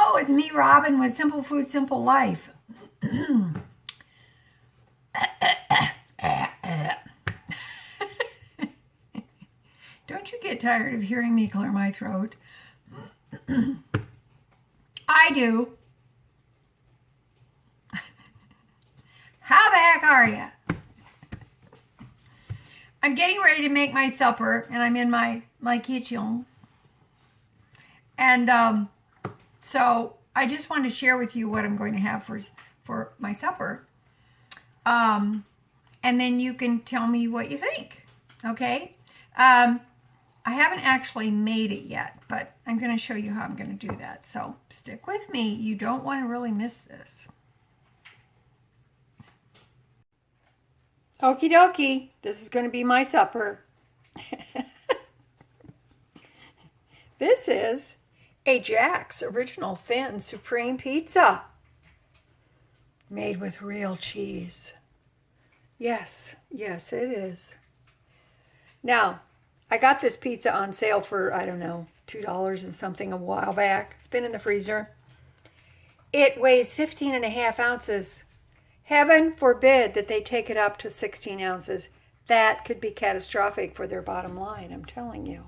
Hello, it's me, Robin, with Simple Food, Simple Life. Don't you get tired of hearing me clear my throat? I do. How the heck are you? I'm getting ready to make my supper, and I'm in my kitchen. And so I just wanted to share with you what I'm going to have for my supper. And then you can tell me what you think, okay? I haven't actually made it yet, but I'm going to show you how I'm going to do that. So stick with me. You don't want to really miss this. Okie dokie, this is going to be my supper. This is a Jack's Original Thin Supreme Pizza made with real cheese. Yes, yes it is. Now, I got this pizza on sale for, I don't know, $2 and something a while back. It's been in the freezer. It weighs 15.5 ounces. Heaven forbid that they take it up to 16 ounces. That could be catastrophic for their bottom line, I'm telling you.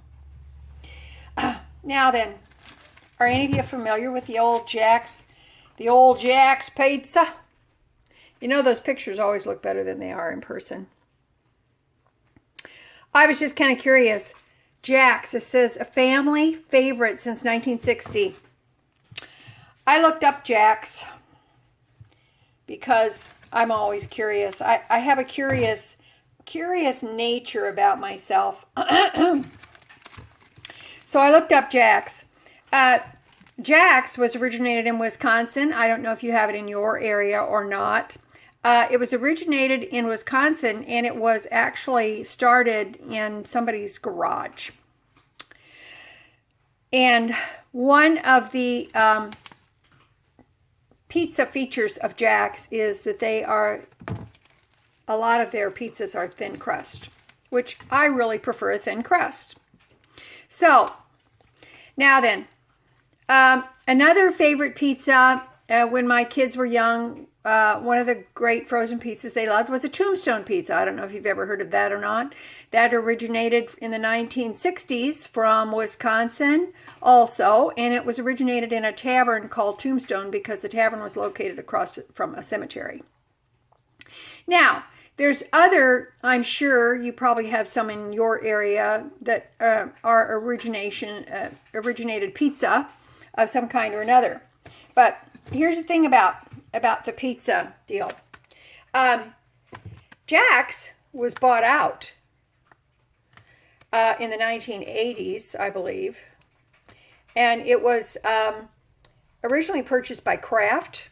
Now then, are any of you familiar with the old Jack's pizza? You know those pictures always look better than they are in person. I was just kind of curious. Jack's, it says a family favorite since 1960. I looked up Jack's because I'm always curious. I have a curious nature about myself. So I looked up Jack's. Jack's was originated in Wisconsin. I don't know if you have it in your area or not. It was originated in Wisconsin, and it was actually started in somebody's garage. And one of the pizza features of Jack's is that a lot of their pizzas are thin crust, which I really prefer a thin crust. So, now then, another favorite pizza when my kids were young, one of the great frozen pizzas they loved was a Tombstone pizza. I don't know if you've ever heard of that or not. That originated in the 1960s from Wisconsin also, and it was originated in a tavern called Tombstone because the tavern was located across from a cemetery. Now, there's other, I'm sure you probably have some in your area that are originated pizza of some kind or another. But here's the thing about the pizza deal. Jack's was bought out in the 1980s, I believe. And it was originally purchased by Kraft.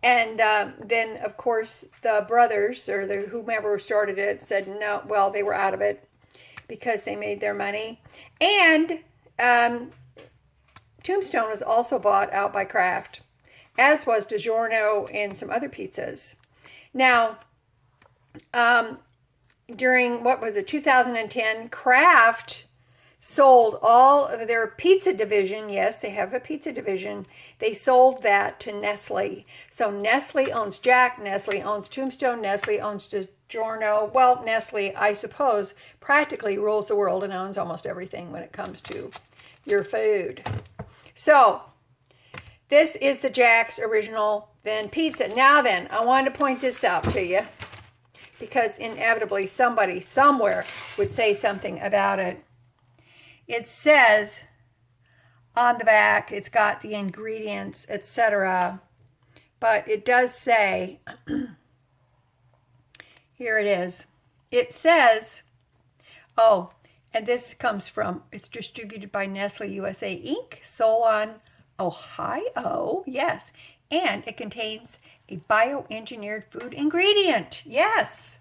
And then, of course, the brothers or whomever started it said no, well, they were out of it because they made their money. And Tombstone was also bought out by Kraft, as was DiGiorno and some other pizzas. Now, during, 2010, Kraft sold all of their pizza division. Yes, they have a pizza division. They sold that to Nestle. So Nestle owns Jack, Nestle owns Tombstone, Nestle owns DiGiorno. Well, Nestle, I suppose, practically rules the world and owns almost everything when it comes to your food. So, this is the Jack's Original Thin Pizza. Now then, I wanted to point this out to you because inevitably somebody somewhere would say something about it. It says on the back, it's got the ingredients, etc. But it does say, here it is. It says, oh, and this comes from, it's distributed by Nestle USA Inc., Solon, Ohio, yes. And it contains a bioengineered food ingredient, yes.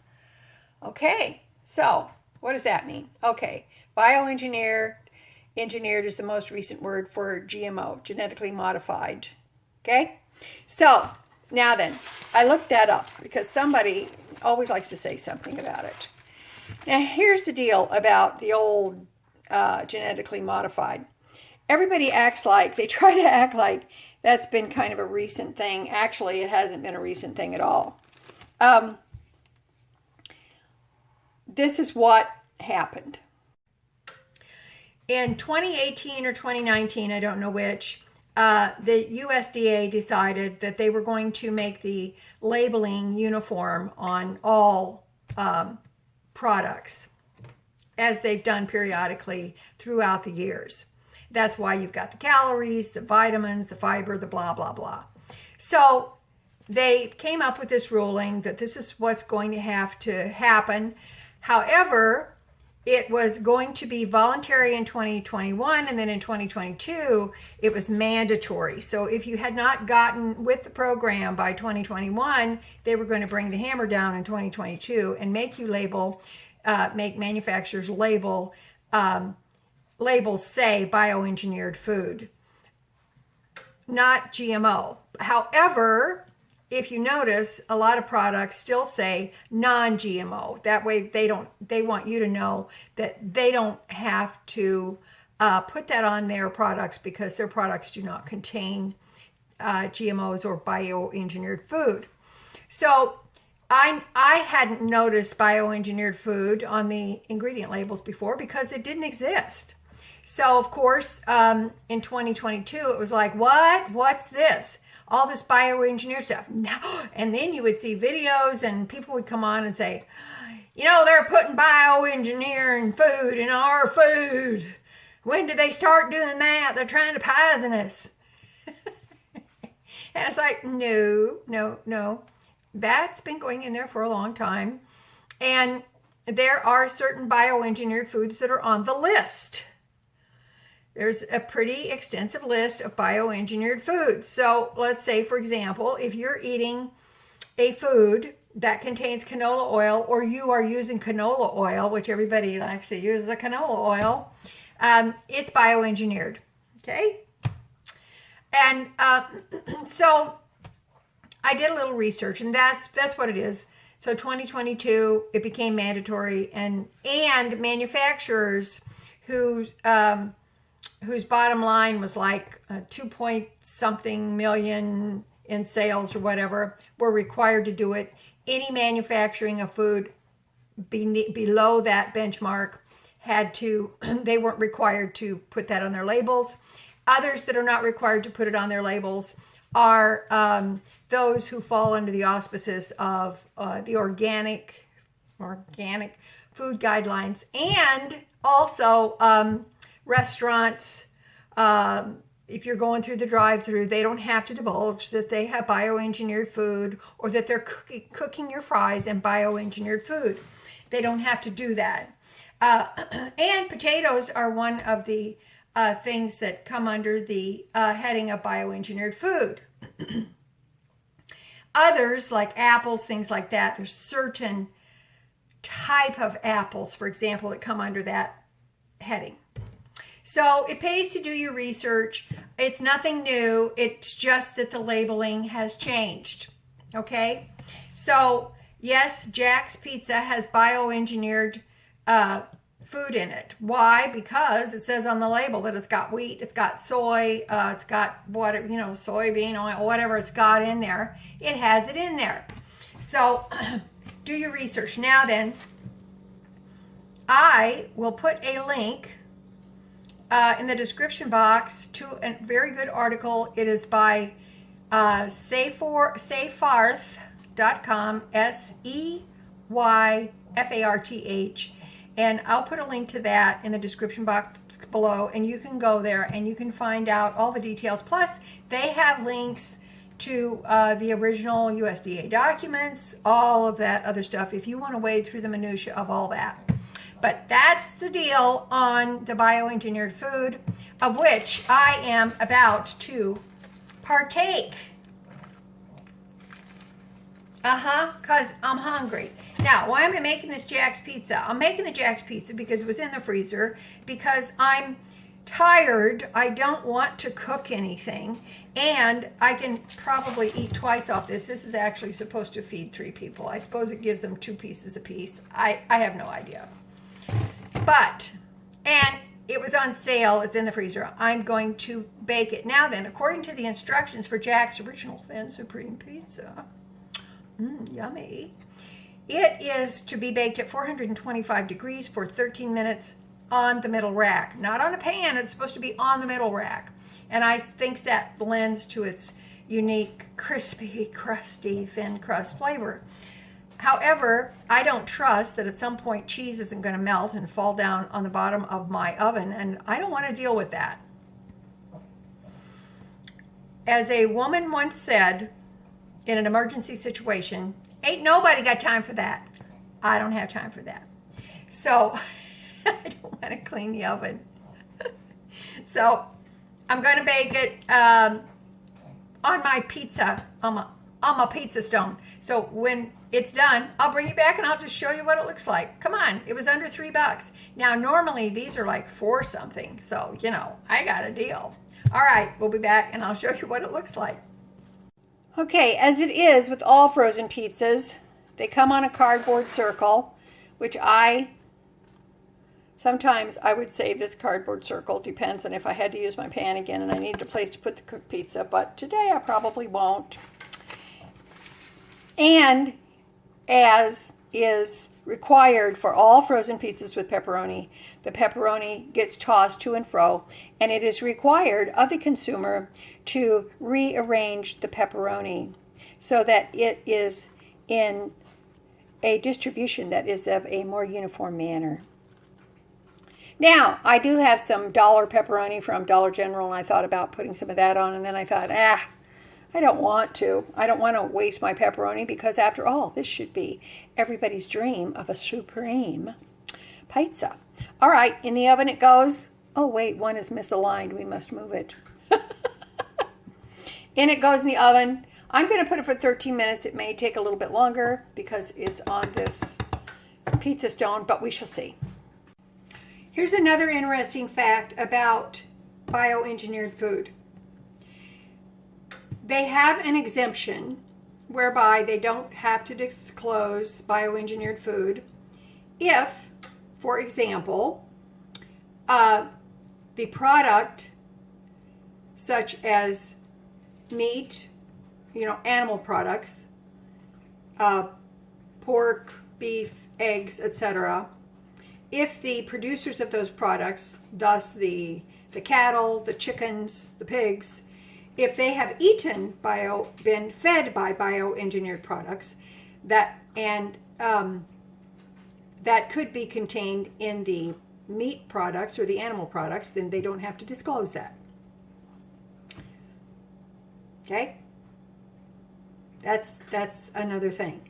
Okay, so what does that mean? Okay, engineered is the most recent word for GMO, genetically modified. Okay, so now then, I looked that up because somebody always likes to say something about it. Now here's the deal about the old genetically modified. everybody acts like, they try to act like that's been kind of a recent thing. Actually, it hasn't been a recent thing at all. This is what happened. In 2018 or 2019, I don't know which, the USDA decided that they were going to make the labeling uniform on all products, as they've done periodically throughout the years. That's why you've got the calories, the vitamins, the fiber, the blah, blah, blah. So they came up with this ruling that this is what's going to have to happen. However, it was going to be voluntary in 2021, and then in 2022, it was mandatory. So if you had not gotten with the program by 2021, they were going to bring the hammer down in 2022 and make you label, make manufacturers labels say bioengineered food, not GMO. However, if you notice, a lot of products still say non-GMO. That way they want you to know that they don't have to put that on their products, because their products do not contain GMOs or bioengineered food. So I hadn't noticed bioengineered food on the ingredient labels before because it didn't exist. So of course, in 2022, it was like, what? What's this? All this bioengineered stuff. No. And then you would see videos and people would come on and say, you know, they're putting bioengineering food in our food. When did they start doing that? They're trying to poison us. And it's like, no. That's been going in there for a long time. And there are certain bioengineered foods that are on the list. There's a pretty extensive list of bioengineered foods. So let's say, for example, if you're eating a food that contains canola oil, or you are using canola oil, which everybody likes to use the canola oil, it's bioengineered, okay? And so I did a little research, and that's what it is. So 2022, it became mandatory, and manufacturers whose bottom line was like 2 point something million in sales or whatever, were required to do it. Any manufacturing of food below that benchmark they weren't required to put that on their labels. Others that are not required to put it on their labels are those who fall under the auspices of the organic food guidelines, and also restaurants. If you're going through the drive-through, they don't have to divulge that they have bioengineered food, or that they're cooking your fries in bioengineered food. They don't have to do that. And potatoes are one of the things that come under the heading of bioengineered food. Others, like apples, things like that, there's certain type of apples, for example, that come under that heading. So it pays to do your research. It's nothing new. It's just that the labeling has changed. Okay? So yes, Jack's Pizza has bioengineered food in it. Why? Because it says on the label that it's got wheat, it's got soy, it's got whatever, soybean oil, whatever it's got in there. It has it in there. So do your research. Now then, I will put a link in the description box to a very good article. It is by Seyfarth.com, Seyfarth, and I'll put a link to that in the description box below, and you can go there and you can find out all the details. Plus, they have links to the original USDA documents, all of that other stuff, if you want to wade through the minutia of all that. But that's the deal on the bioengineered food, of which I am about to partake. Because I'm hungry. Now, why am I making this Jack's Pizza? I'm making the Jack's Pizza because it was in the freezer, because I'm tired. I don't want to cook anything, and I can probably eat twice off this. This is actually supposed to feed 3 people. I suppose it gives them 2 pieces apiece. I have no idea. But, and it was on sale. It's in the freezer. I'm going to bake it. Now then, according to the instructions for Jack's Original Thin Supreme Pizza, yummy, it is to be baked at 425 degrees for 13 minutes on the middle rack. Not on a pan. It's supposed to be on the middle rack. And I think that lends to its unique, crispy, crusty, thin crust flavor. However, I don't trust that at some point cheese isn't going to melt and fall down on the bottom of my oven, and I don't want to deal with that. As a woman once said, in an emergency situation, ain't nobody got time for that. I don't have time for that. So I don't want to clean the oven. So I'm going to bake it on my pizza, on my pizza stone. So when it's done, I'll bring you back and I'll just show you what it looks like. Come on, it was under $3. Now, normally these are like $4 something. So, you know, I got a deal. All right, we'll be back and I'll show you what it looks like. Okay, as it is with all frozen pizzas, they come on a cardboard circle, which sometimes I would save this cardboard circle. Depends on if I had to use my pan again and I needed a place to put the cooked pizza, but today I probably won't. And as is required for all frozen pizzas with pepperoni, the pepperoni gets tossed to and fro, and it is required of the consumer to rearrange the pepperoni so that it is in a distribution that is of a more uniform manner. Now, I do have some dollar pepperoni from Dollar General, and I thought about putting some of that on, and then I thought, I don't want to. I don't want to waste my pepperoni because, after all, this should be everybody's dream of a supreme pizza. All right, in the oven it goes. Oh, wait, one is misaligned. We must move it. In it goes in the oven. I'm going to put it for 13 minutes. It may take a little bit longer because it's on this pizza stone, but we shall see. Here's another interesting fact about bioengineered food. They have an exemption whereby they don't have to disclose bioengineered food if, for example, the product, such as meat, animal products, pork, beef, eggs, etc., if the producers of those products, thus the cattle, the chickens, the pigs, if they have been fed by bioengineered products, that could be contained in the meat products or the animal products, then they don't have to disclose that. Okay? That's another thing,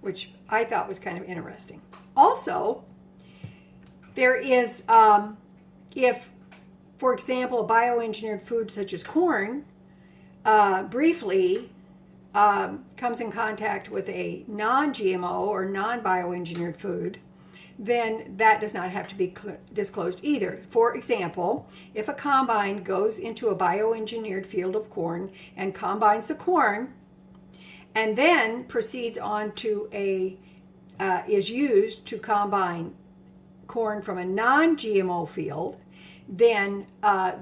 which I thought was kind of interesting. Also, there is, if, for example, a bioengineered food such as corn briefly comes in contact with a non-GMO or non-bioengineered food, then that does not have to be disclosed either. For example, if a combine goes into a bioengineered field of corn and combines the corn and then proceeds on to is used to combine corn from a non-GMO field, then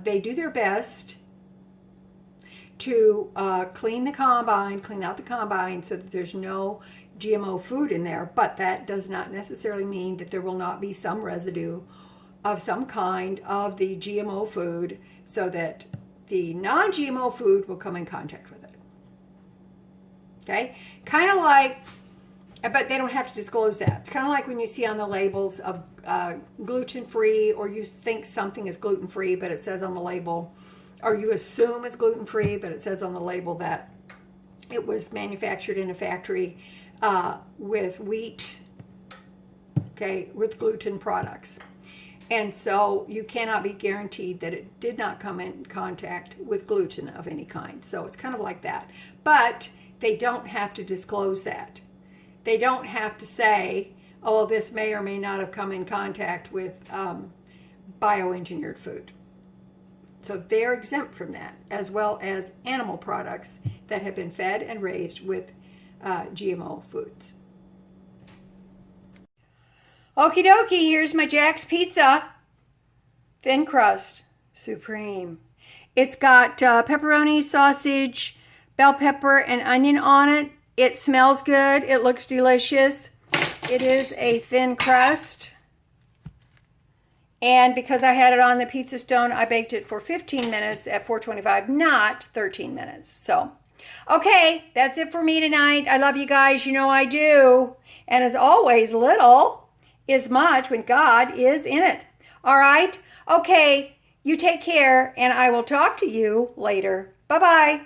they do their best to clean out the combine so that there's no GMO food in there, but that does not necessarily mean that there will not be some residue of some kind of the GMO food so that the non-GMO food will come in contact with it. Okay? Kind of like, but they don't have to disclose that. It's kind of like when you see on the labels of gluten-free, or you think something is gluten-free, but it says on the label, or you assume it's gluten-free, but it says on the label that it was manufactured in a factory with wheat, okay, with gluten products. And so you cannot be guaranteed that it did not come in contact with gluten of any kind. So it's kind of like that. But they don't have to disclose that. They don't have to say, oh, this may or may not have come in contact with bioengineered food. So they're exempt from that, as well as animal products that have been fed and raised with GMO foods. Okie dokie, here's my Jack's Pizza. Thin crust, supreme. It's got pepperoni, sausage, bell pepper, and onion on it. It smells good. It looks delicious. It is a thin crust. And because I had it on the pizza stone, I baked it for 15 minutes at 425, not 13 minutes. So, okay, that's it for me tonight. I love you guys. You know I do. And as always, little is much when God is in it. All right? Okay, you take care, and I will talk to you later. Bye-bye.